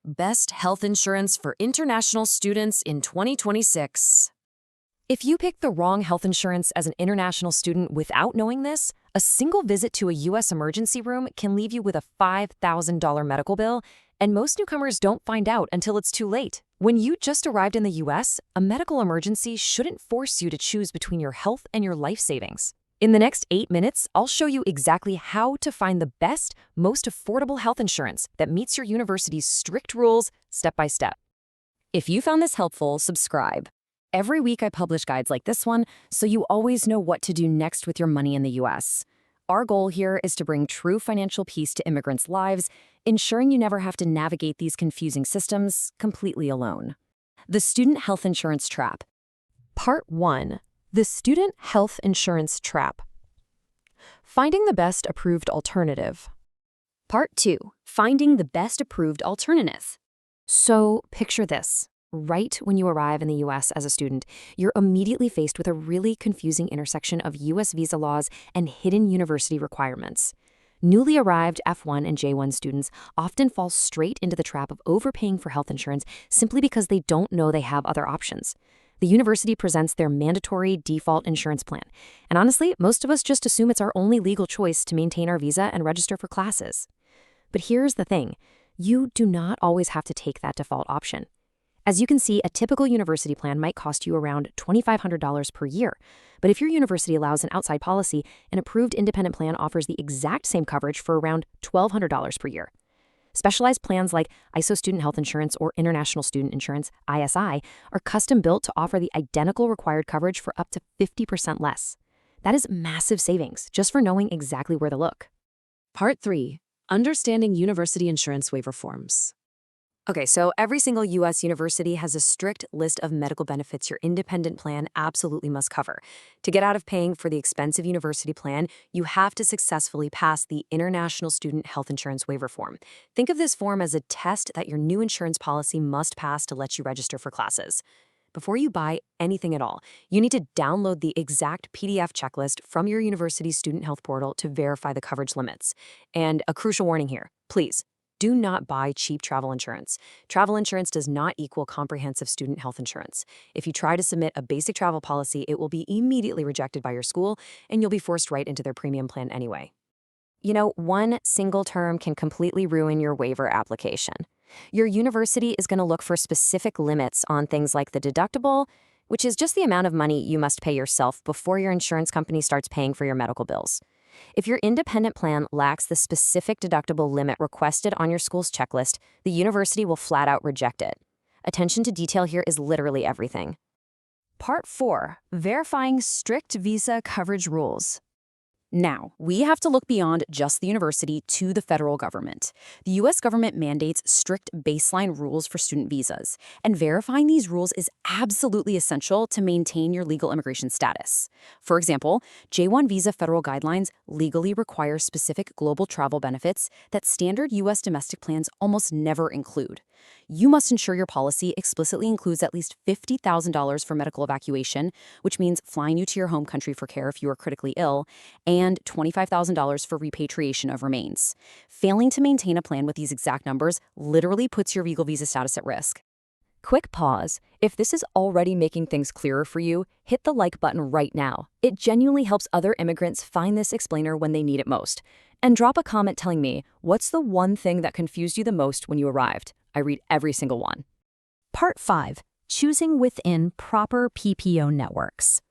Best health insurance for international students in 2026. If you pick the wrong health insurance as an international student without knowing this, a single visit to a U.S. emergency room can leave you with a $5,000 medical bill, and most newcomers don't find out until it's too late. When you just arrived in the U.S., a medical emergency shouldn't force you to choose between your health and your life savings. In the next 8 minutes, I'll show you exactly how to find the best, most affordable health insurance that meets your university's strict rules step by step. If you found this helpful, subscribe. Every week I publish guides like this one, so you always know what to do next with your money in the U.S. Our goal here is to bring true financial peace to immigrants' lives, ensuring you never have to navigate these confusing systems completely alone. The Student Health Insurance Trap. Part 1. The Student Health Insurance Trap. Finding the best approved alternative. Part 2. Finding the best approved alternative. So, picture this. Right when you arrive in the U.S. as a student, you're immediately faced with a really confusing intersection of U.S. visa laws and hidden university requirements. Newly arrived F1 and J1 students often fall straight into the trap of overpaying for health insurance simply because they don't know they have other options. The university presents their mandatory default insurance plan, and honestly, most of us just assume it's our only legal choice to maintain our visa and register for classes. But here's the thing, you do not always have to take that default option. As you can see, a typical university plan might cost you around $2,500 per year, but if your university allows an outside policy, an approved independent plan offers the exact same coverage for around $1,200 per year. Specialized plans like ISO Student Health Insurance or International Student Insurance, ISI, are custom-built to offer the identical required coverage for up to 50% less. That is massive savings, just for knowing exactly where to look. Part 3. Understanding University Insurance Waiver Forms. Okay, so every single U.S. university has a strict list of medical benefits your independent plan absolutely must cover. To get out of paying for the expensive university plan, you have to successfully pass the International Student Health Insurance Waiver Form. Think of this form as a test that your new insurance policy must pass to let you register for classes. Before you buy anything at all, you need to download the exact PDF checklist from your university's student health portal to verify the coverage limits. And a crucial warning here, please. Do not buy cheap travel insurance. Travel insurance does not equal comprehensive student health insurance. If you try to submit a basic travel policy, it will be immediately rejected by your school, and you'll be forced right into their premium plan anyway. You know, one single term can completely ruin your waiver application. Your university is going to look for specific limits on things like the deductible, which is just the amount of money you must pay yourself before your insurance company starts paying for your medical bills. If your independent plan lacks the specific deductible limit requested on your school's checklist, the university will flat out reject it. Attention to detail here is literally everything. Part 4. Verifying strict visa coverage rules. Now, we have to look beyond just the university to the federal government. The U.S. government mandates strict baseline rules for student visas, and verifying these rules is absolutely essential to maintain your legal immigration status. For example, J1 visa federal guidelines legally require specific global travel benefits that standard U.S. domestic plans almost never include. You must ensure your policy explicitly includes at least $50,000 for medical evacuation, which means flying you to your home country for care if you are critically ill, and $25,000 for repatriation of remains. Failing to maintain a plan with these exact numbers literally puts your legal visa status at risk. Quick pause. If this is already making things clearer for you, hit the like button right now. It genuinely helps other immigrants find this explainer when they need it most. And drop a comment telling me, what's the one thing that confused you the most when you arrived? I read every single one. Part 5. Choosing within proper PPO networks.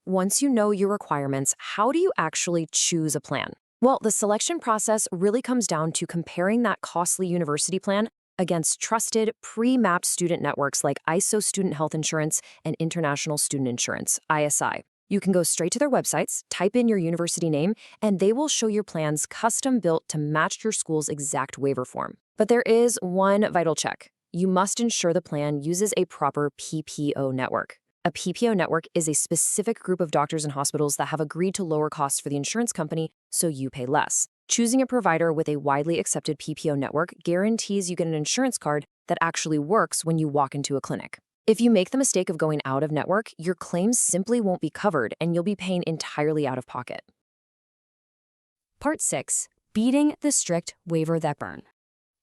Once you know your requirements, how do you actually choose a plan? Well, the selection process really comes down to comparing that costly university plan against trusted, pre-mapped student networks like ISO Student Health Insurance and International Student Insurance, ISI. You can go straight to their websites, type in your university name, and they will show your plans custom-built to match your school's exact waiver form. But there is one vital check. You must ensure the plan uses a proper PPO network. A PPO network is a specific group of doctors and hospitals that have agreed to lower costs for the insurance company so you pay less. Choosing a provider with a widely accepted PPO network guarantees you get an insurance card that actually works when you walk into a clinic. If you make the mistake of going out of network, your claims simply won't be covered and you'll be paying entirely out of pocket. Part 6. Beating the strict waiver that burn.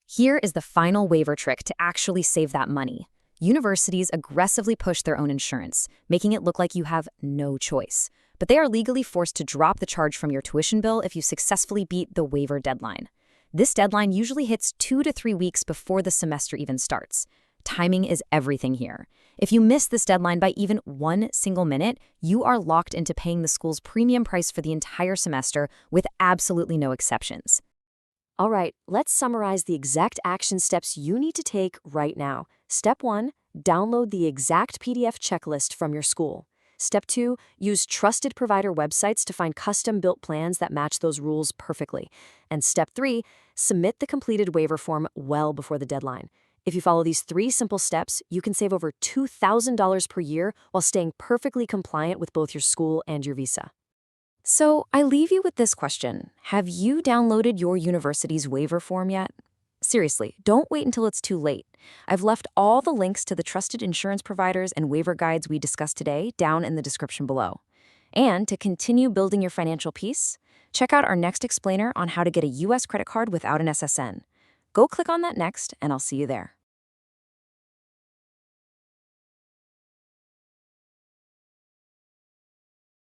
Here is the final waiver trick to actually save that money. Universities aggressively push their own insurance, making it look like you have no choice. But they are legally forced to drop the charge from your tuition bill if you successfully beat the waiver deadline. This deadline usually hits 2 to 3 weeks before the semester even starts. Timing is everything here. If you miss this deadline by even 1 single minute, you are locked into paying the school's premium price for the entire semester with absolutely no exceptions. All right, let's summarize the exact action steps you need to take right now. Step 1, download the exact PDF checklist from your school. Step 2, use trusted provider websites to find custom-built plans that match those rules perfectly. And Step 3, submit the completed waiver form well before the deadline. If you follow these 3 simple steps, you can save over $2,000 per year while staying perfectly compliant with both your school and your visa. So I leave you with this question. Have you downloaded your university's waiver form yet? Seriously, don't wait until it's too late. I've left all the links to the trusted insurance providers and waiver guides we discussed today down in the description below. And to continue building your financial peace, check out our next explainer on how to get a U.S. credit card without an SSN. Go click on that next, and I'll see you there.